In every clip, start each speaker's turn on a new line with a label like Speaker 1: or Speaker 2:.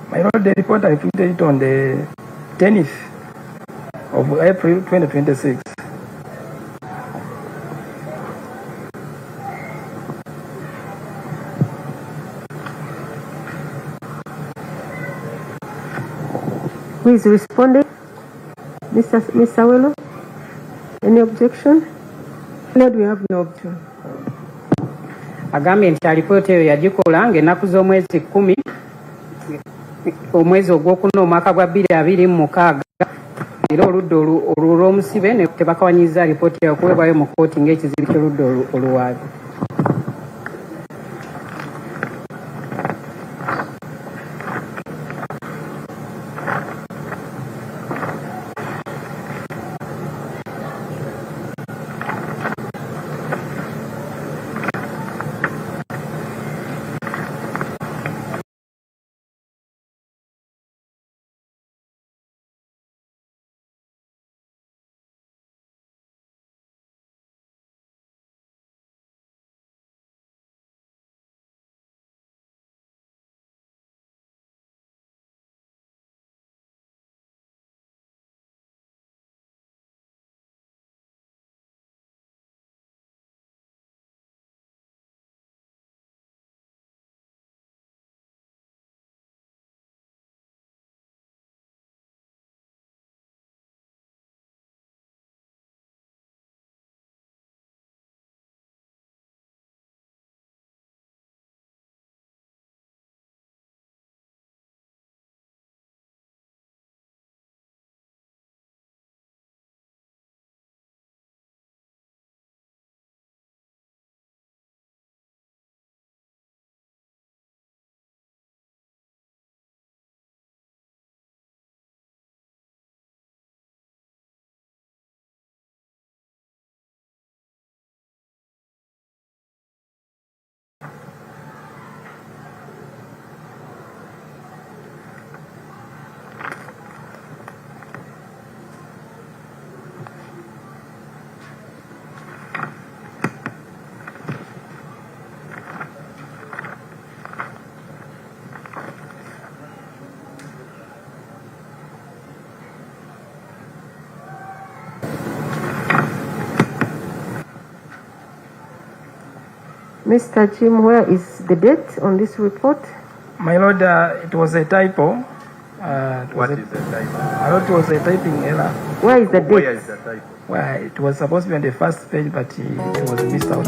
Speaker 1: My Lord, the report I put it on the 10th of April 2026.
Speaker 2: Who is responding? Mr. Awelo? Any objection? Lord, we have no objection.
Speaker 3: Agambye nti alipoota eyo yagikola ng'ennaku z'omwezi 10 omwezi ogwokuna omwaka gwa 2026 era oludda olw'omusibe ne tebakawanyiza alipoota eyo okuweebwayo mu kkooti ng'ekizibu ky'oludda oluwaabi.
Speaker 2: Mr. Jim, where is the date on this report?
Speaker 1: My Lord, it was a typo.
Speaker 4: What is the typo?
Speaker 1: My Lord, it was a typing error.
Speaker 2: Where is the date?
Speaker 4: Where is the typo?
Speaker 1: Well, it was supposed to be on the first page, but it was missed out.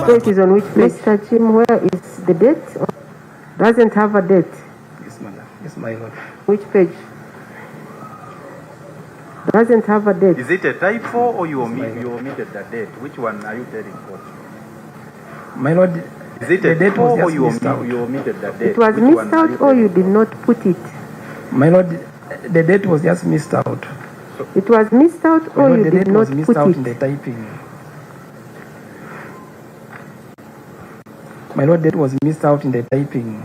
Speaker 2: So it is on which page? Mr. Jim, where is the date? Doesn't have a date.
Speaker 1: Yes, madam. Yes, my Lord.
Speaker 2: Which page? Doesn't have a date.
Speaker 4: Is it a typo or you omitted the date? Which one are you telling for?
Speaker 1: My Lord,
Speaker 4: is it a date or you omitted the date?
Speaker 2: It was missed out or you did not put it?
Speaker 1: My Lord, the date was just missed out.
Speaker 2: So it was missed out or you did not put it? The date was missed out
Speaker 1: in the typing. My Lord, that was missed out in the typing.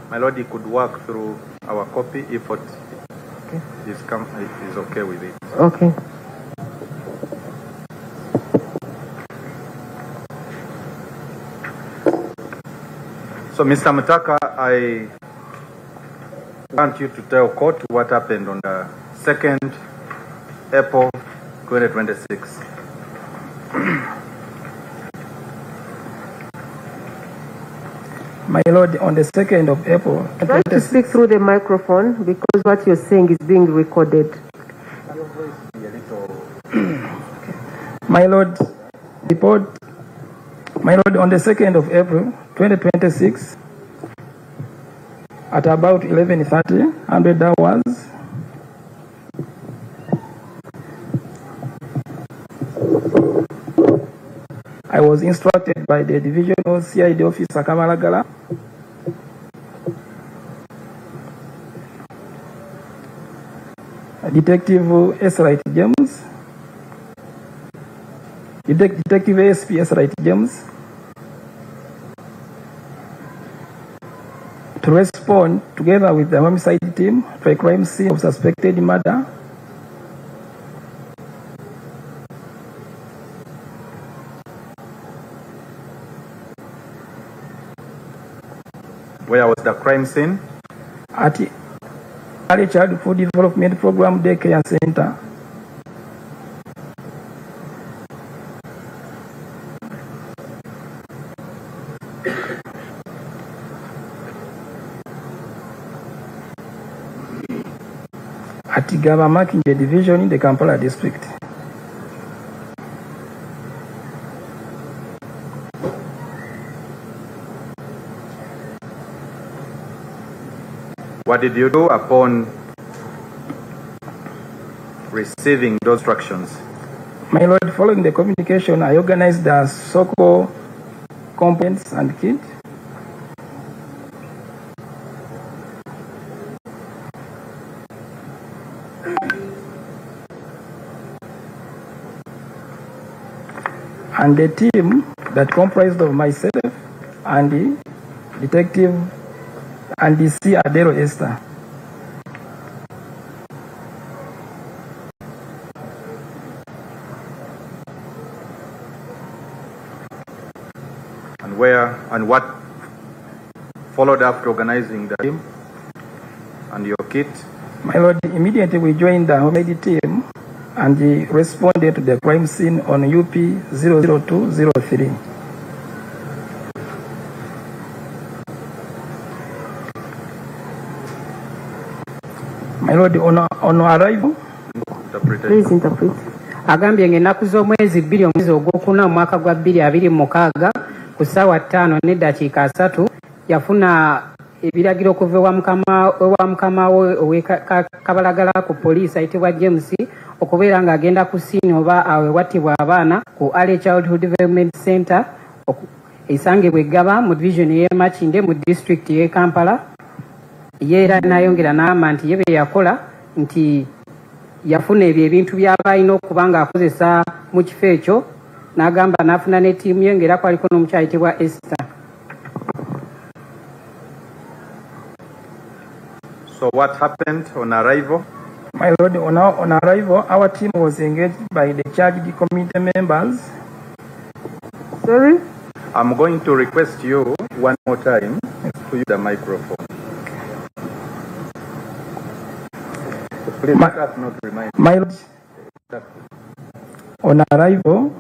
Speaker 4: My Lord, he could work through our copy if it is okay with it.
Speaker 2: Okay.
Speaker 4: So, Mr. Mutaka, I want you to tell court what happened on the 2nd April 2026.
Speaker 1: My Lord, on the 2nd of April...
Speaker 2: Try to speak through the microphone because what you're saying is being recorded.
Speaker 1: My Lord, report... My Lord, on the 2nd of April 2026, at about 11:30, 100 hours, I was instructed by the Divisional CID Officer Kamalagala Detective S. Wright James, Detective ASP S. Wright James, to respond together with the homicide team to a crime scene of suspected murder
Speaker 4: Where was the crime scene?
Speaker 1: at Early Childhood Development Program Daycare Center. At Ggaba Makinje Division in the Kampala district.
Speaker 4: What did you do upon receiving those instructions?
Speaker 1: My Lord, following the communication, I organized the SOCO components and kit. And the team that comprised of myself and the detective and the C. Adero Esther.
Speaker 4: And where and what followed after organizing the team and your kit?
Speaker 1: My Lord, immediately we joined the homicide team and responded to the crime scene on UP 00203. My Lord, on arrival,
Speaker 2: Please interpret.
Speaker 3: Agambye ng'ennaku z'omwezi 2 omwezi ogwokuna mu mwaka gwa 2026 ku ssaawa 5 n'eddakiika 3 yafuna ebiragiro okuva ewa mukama we ow'Kabalagala ku poliisi ayitibwa James okubeera ng'agenda ku ssiini oba aweewattibwa abaana ku Early Childhood Development Center esangibwa Ggaba mu division y'e Makinde mu district y'e Kampala. Ye era n'ayongera n'agamba nti ye bye yakola nti yafuna ebyo ebintu by'aba alina okuba ng'akozesa mu kifo ekyo n'agamba n'afuna ne ttiimu ye ng'era kwaliko n'omukyala ayitibwa Esther.
Speaker 4: So what happened on arrival?
Speaker 1: my Lord, on arrival, our team was engaged by the charged committee members.
Speaker 2: Sorry?
Speaker 4: I'm going to request you one more time to use the microphone. Please let us not remind
Speaker 1: My Lord, on arrival,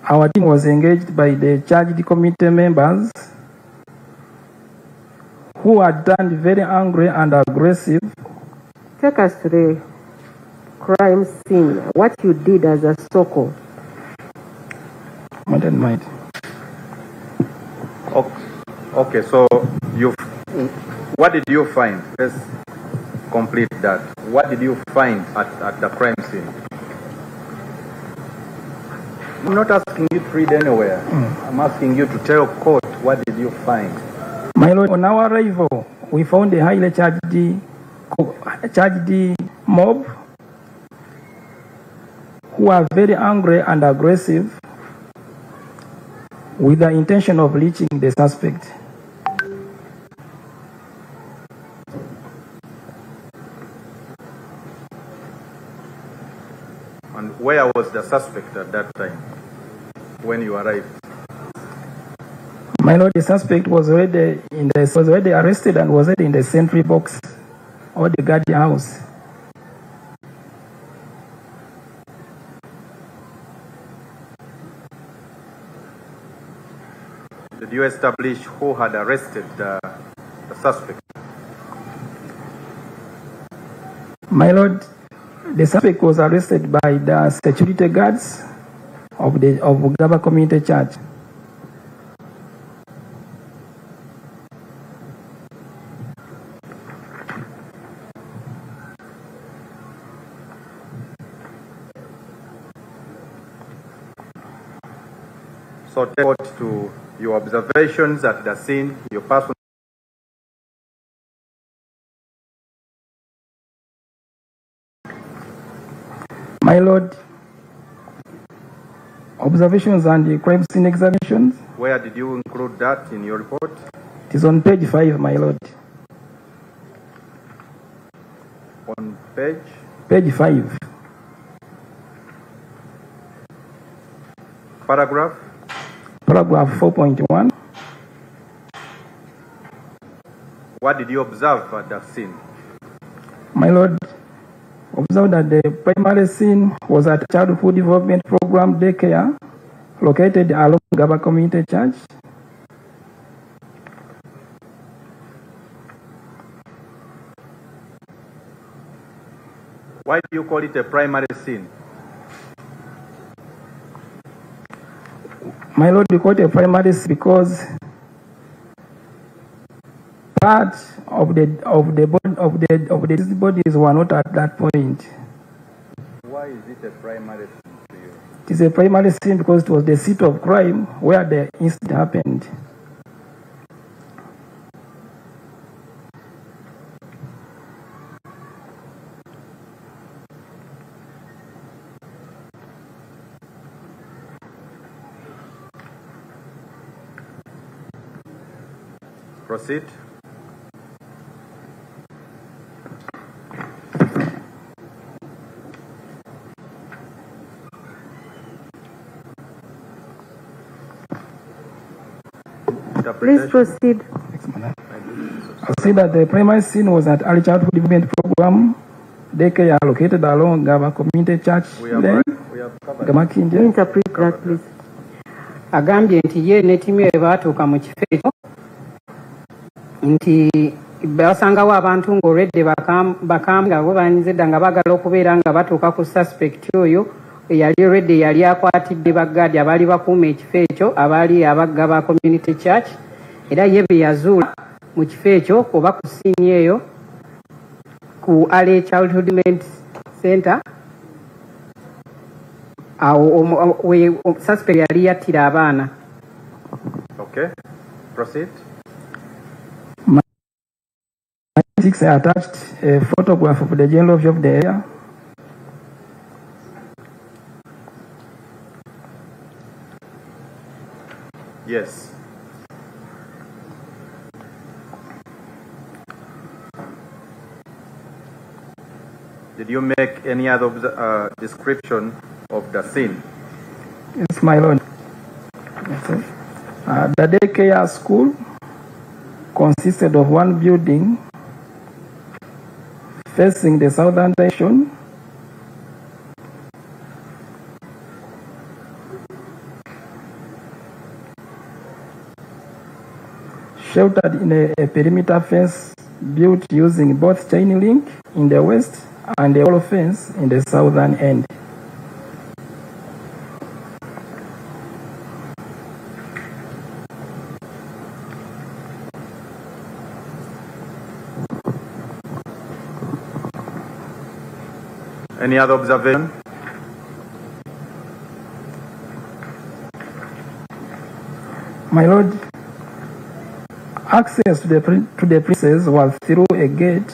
Speaker 1: our team was engaged by the charged committee members who had turned very angry and aggressive.
Speaker 2: Take us to the crime scene. What you did as a SOCO.
Speaker 1: Not in mind.
Speaker 4: Okay, so what did you find? Let's complete that. What did you find at the crime scene? I'm not asking you to read anywhere. I'm asking you to tell court what did you find.
Speaker 1: My Lord, on our arrival, we found a highly charged mob who are very angry and aggressive with the intention of reaching the suspect.
Speaker 4: And where was the suspect at that time when you arrived?
Speaker 1: My Lord, the suspect was already arrested and was already in the sentry box or the guard house.
Speaker 4: Did you establish who had arrested the suspect?
Speaker 1: My Lord, the suspect was arrested by the security guards of Ggaba Community Church.
Speaker 4: So take out to your observations at the scene, your personal.
Speaker 1: My Lord, observations and the crime scene examinations.
Speaker 4: Where did you include that in your report?
Speaker 1: It is on page 5, my Lord.
Speaker 4: On page?
Speaker 1: Page 5.
Speaker 4: Paragraph?
Speaker 1: Paragraph 4.1.
Speaker 4: What did you observe at the scene?
Speaker 1: My Lord, observed that the primary scene was at Childhood Development Program Daycare located along Ggaba Community Church.
Speaker 4: Why do you call it a primary scene?
Speaker 1: My Lord, we call it a primary scene because part of the bodies were not at that point.
Speaker 4: Why is it a primary scene to you?
Speaker 1: It is a primary scene because it was the seat of crime where the incident happened.
Speaker 4: Proceed.
Speaker 2: Please proceed.
Speaker 1: I see that the primary scene was at Early Childhood Development Program Daycare located along Ggaba Community Church Lane.
Speaker 2: Interpret that, please.
Speaker 3: Agambye nti ye ne timu ye baatuuka mu kifo ekyo nti basangawo abantu ng'olwedde bakambwe nga bo balinze dda nga bagala okubeera nga batuuka ku suspect oyo eyali olwedde yali akwatidde baggaadi abaali bakuuma ekifo ekyo abaali abaggaba community church era ye be yazuula mu kifo ekyo oba ku siini eyo ku Early Childhood Development Center awo suspect yali yattira abaana.
Speaker 4: Okay, proceed.
Speaker 1: I attached a photograph of the general view of the area.
Speaker 4: Yes. Did you make any other description of the scene?
Speaker 1: Yes, my Lord. The daycare school consisted of one building facing the southern direction. Sheltered in a perimeter fence built using both chain link in the west and a wall fence in the southern end.
Speaker 4: Any other observation?
Speaker 1: My Lord, access to the premises was through a gate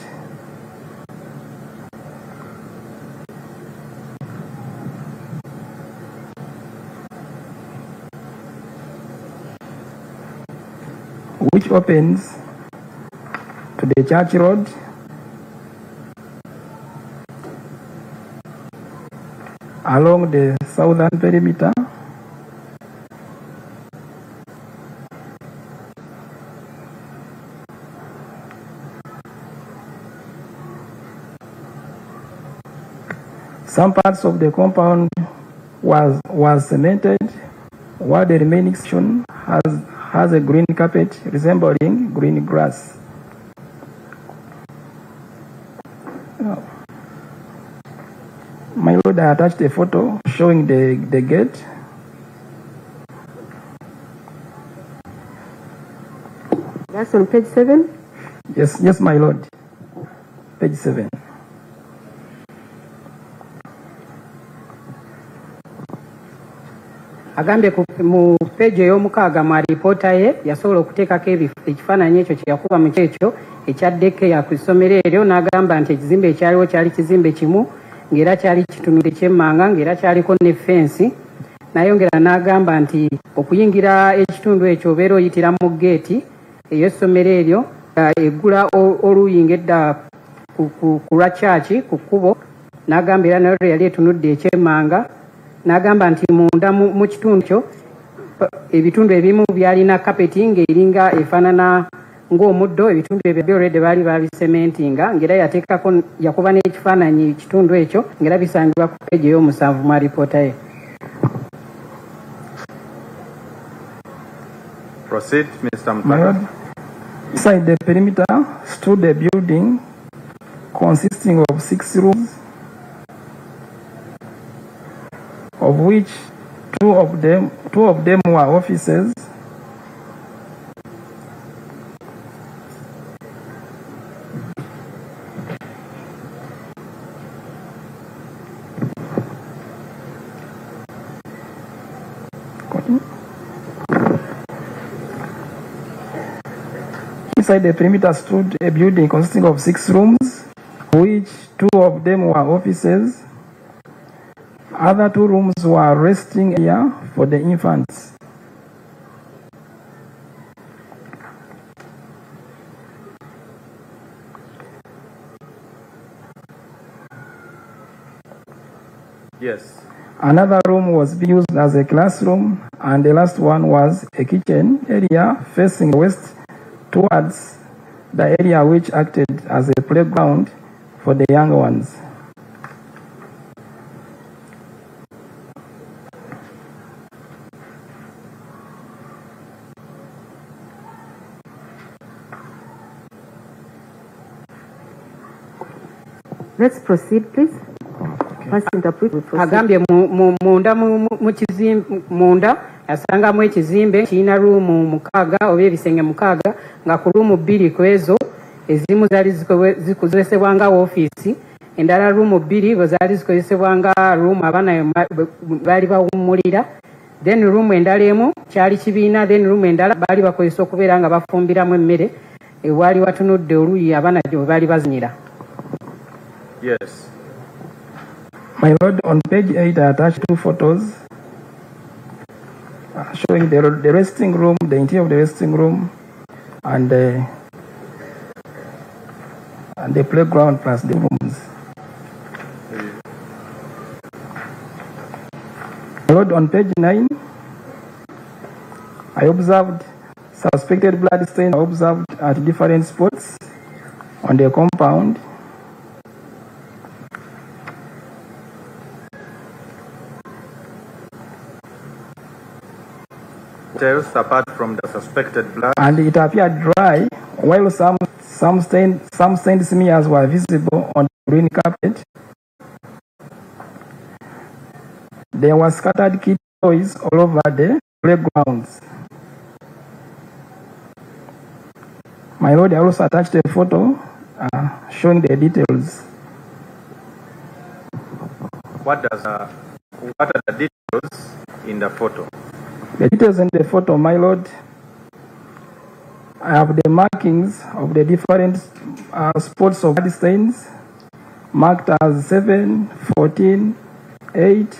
Speaker 1: which opens to the church road along the southern perimeter. Some parts of the compound was cemented, while the remaining section has a green carpet resembling green grass. My Lord, I attached a photo showing the gate.
Speaker 2: That's on page 7?
Speaker 1: Yes, my Lord. Page 7.
Speaker 3: agambye mu peegi ey'omukaaga mu alipoota ye yasobola okuteekako ekifaananyi ekyo kye yakuba mu kyekyo ekyaddeke ya ku ssomero eryo n'agamba nti ekizimbe ekyaliwo kyali kizimbe kimu ng'era kyali kitunudde kyemmanga ng'era kyaliko ne fensi. Nayongera n'agamba nti okuyingira ekitundu ekyo obeera oyitira mu geeti ey'essomero eryo eggula oluyinga edda ku lwa kyaki ku kkubo. N'agamba era nayo yali etunudde ekyemmanga. N'agamba nti munda mu kitundu kyo ebitundu ebimu byalina kapeti ng'eringa efaanana ng'omuddo, ebitundu ebyo byolwedde baali babisementinga ng'era yakuba n'ekifaananyi kitundu ekyo ng'era bisangibwa ku peegi ey'omusanvu mu alipoota ye.
Speaker 4: Proceed, Mr. Mutaka.
Speaker 1: Inside the perimeter stood a building consisting of 6 rooms, of which two of them were offices. Inside the perimeter stood a building consisting of 6 rooms, of which 2 of them were offices. Other 2 rooms were resting area for the infants.
Speaker 4: Yes.
Speaker 1: Another room was used as a classroom, and the last one was a kitchen area facing west towards the area which acted as a playground for the young ones.
Speaker 2: Let's proceed, please. First interpret.
Speaker 3: Agambye munda yasangamu ekizimbe kirina ruumu mukaaga oba ebisenge mukaaga nga ku ruumu 2 ku ezo ezimu zaali zikozesebwa nga woofiisi, endala ruumu 2 bwe zaali zikozesebwa nga ruumu abaana baali bawummulira, then ruumu endala emu kyali kibiina, then ruumu endala baali bakozesa okubeera nga bafumbiramu emmere ewaali watunudde oluuyi abaana gye baali bazinyira.
Speaker 4: Yes.
Speaker 1: My Lord, on page 8 I attached 2 photos showing the resting room, the interior of the resting room, and the playground plus the rooms. My Lord, on page 9 I observed suspected blood stains observed at different spots on the compound.
Speaker 4: Details apart from the suspected blood.
Speaker 1: And it appeared dry, while some stained smears were visible on the green carpet. There were scattered kid toys all over the playgrounds. My Lord, I also attached a photo showing the details.
Speaker 4: What are the details in the photo?
Speaker 1: The details in the photo, my Lord, I have the markings of the different spots of blood stains marked as 7, 14, 8,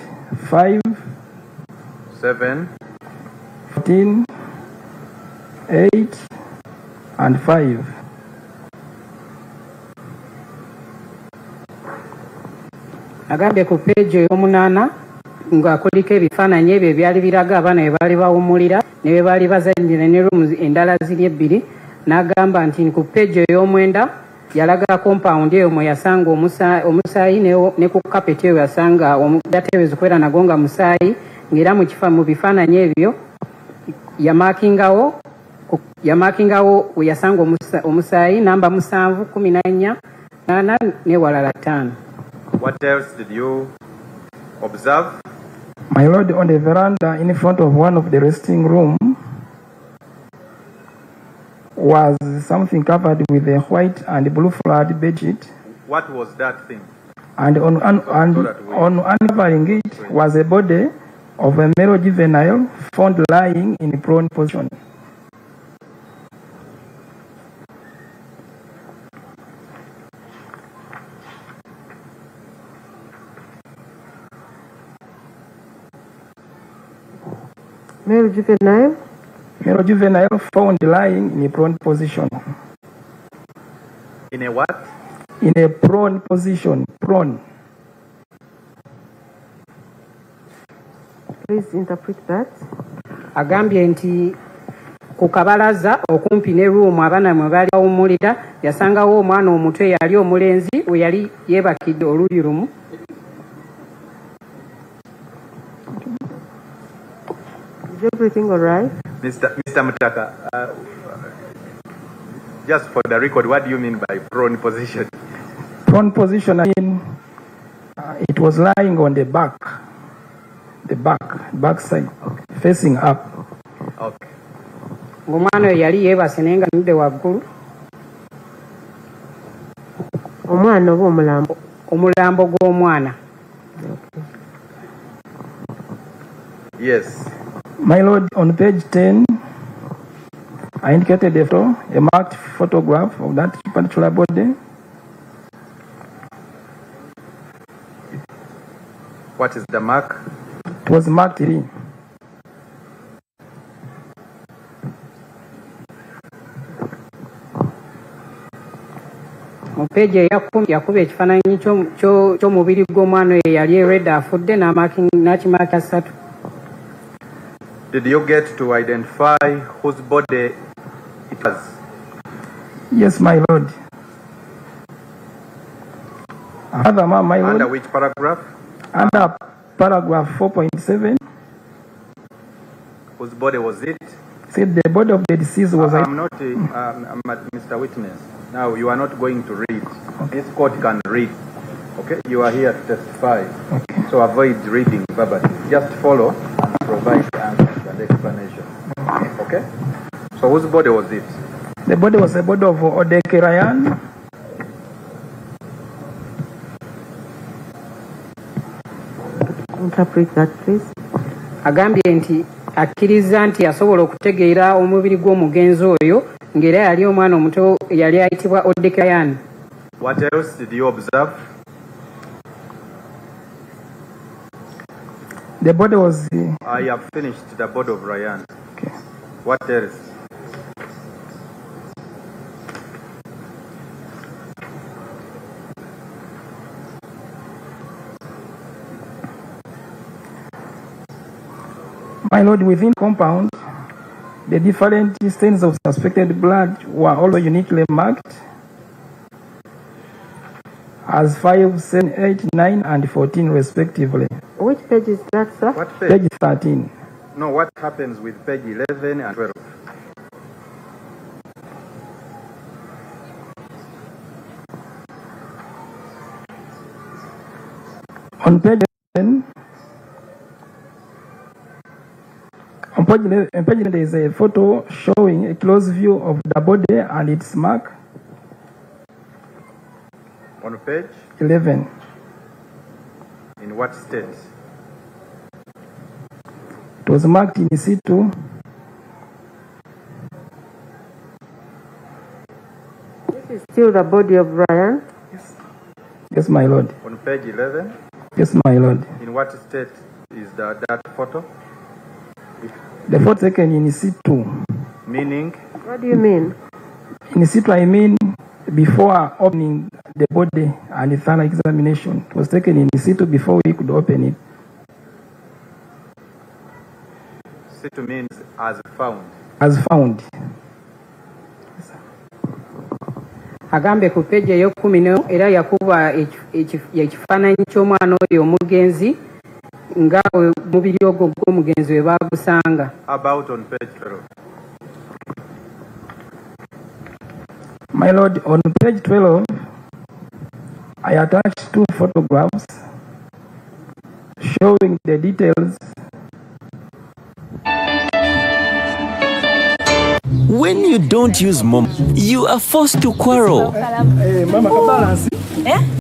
Speaker 1: 5,
Speaker 4: 7,
Speaker 1: 14, 8, and 5.
Speaker 3: Agambye ku peegi ey'omunaana nga kuliko ebifaananyi ebyo ebyali biraga abaana bwe baali bawummulira ne bwe baali bazannyira ne ruumu endala ziri 2. N'agamba nti ku peegi ey'omwenda yalaga compound eyo mwe yasanga omusaayi ne ku kapeti eyo yasanga omudatebe zikwera nago nga musaayi, ng'era mu bifaananyi ebyo yamakingawo we yasanga omusaayi namba 7, 14, 8 ne walala 5.
Speaker 4: What else did you observe?
Speaker 1: My Lord, on the veranda in front of one of the resting room was something covered with a white and blue flowered bedsheet.
Speaker 4: What was that thing?
Speaker 1: And on uncovering it was a body of a male juvenile found lying in prone position.
Speaker 2: Male juvenile?
Speaker 1: Male juvenile found lying in a prone position.
Speaker 4: In a what?
Speaker 1: In a prone position. Prone.
Speaker 2: Please interpret that.
Speaker 3: Agambye nti ku kabalaza okumpi ne room abaana mwe bali awumulira yasangawo omwana omuto yali omulenzi we yali yeebakidde oluuyi lumu.
Speaker 2: Is everything all right?
Speaker 4: Mr. Mutaka, just for the record, what do you mean by prone position?
Speaker 1: Prone position, I mean, it was lying on the back side, facing up.
Speaker 4: Okay.
Speaker 3: Ng'omwana oyo yali yeebase naye nga nudde waggulu.
Speaker 2: Omwana oba omulambo?
Speaker 3: Omulambo gw'omwana.
Speaker 4: Yes.
Speaker 1: My Lord, on page 10, I indicated a marked photograph of that particular body.
Speaker 4: What is the mark?
Speaker 1: It was marked 3.
Speaker 3: Mu peegi eyakumi yakuba ekifaananyi ky'omubiri gw'omwana oyo yali eredda afudde n'akimaaka 3.
Speaker 4: Did you get to identify whose body it was?
Speaker 1: Yes, my Lord. Other man, my Lord.
Speaker 4: Under which paragraph?
Speaker 1: Under paragraph 4.7.
Speaker 4: Whose body was it?
Speaker 1: Said the body of the deceased was.
Speaker 4: I'm not, Mr. Witness. Now you are not going to read. Okay. This court can read. Okay, you are here to testify.
Speaker 1: Okay.
Speaker 4: So avoid reading verbatim. Just follow and provide answers and explanation. Okay. So whose body was it?
Speaker 1: The body was the body of Okello.
Speaker 2: Interpret that, please.
Speaker 3: Agambye nti akkiriza nti asobola okutegeera omubiri gw'omugenzi oyo ng'era yali omwana omuto yali ayitibwa Okello.
Speaker 4: What else did you observe?
Speaker 1: The body was.
Speaker 4: I have finished the body of Ryan.
Speaker 1: Okay.
Speaker 4: What else?
Speaker 1: My Lord, within compound, the different stains of suspected blood were also uniquely marked as 5, 7, 8, 9, and 14 respectively.
Speaker 2: Which page is that, sir?
Speaker 4: What page?
Speaker 1: Page 13.
Speaker 4: No, what happens with page 11 and 12?
Speaker 1: On page 11, on page 11 there is a photo showing a close view of the body and its mark.
Speaker 4: On page?
Speaker 1: 11.
Speaker 4: In what state?
Speaker 1: It was marked in situ.
Speaker 2: This is still the body of Ryan.
Speaker 1: Yes, my Lord.
Speaker 4: On page 11?
Speaker 1: Yes, my Lord.
Speaker 4: In what state is that photo?
Speaker 1: The photo taken in situ.
Speaker 4: Meaning?
Speaker 2: What do you mean?
Speaker 1: In situ, I mean before opening the body and the thorough examination. It was taken in situ before we could open it.
Speaker 4: Situ means as found.
Speaker 1: As found.
Speaker 3: Agambe ku peegi ey'okumi era yakuba ekifaananyi ky'omwana oyo omugenzi nga omubiri ogwo gw'omugenzi we baagusanga.
Speaker 4: About on page 12.
Speaker 1: My Lord, on page 12, I attached 2 photographs showing the details.
Speaker 5: When you don't use mom, you are forced to quarrel.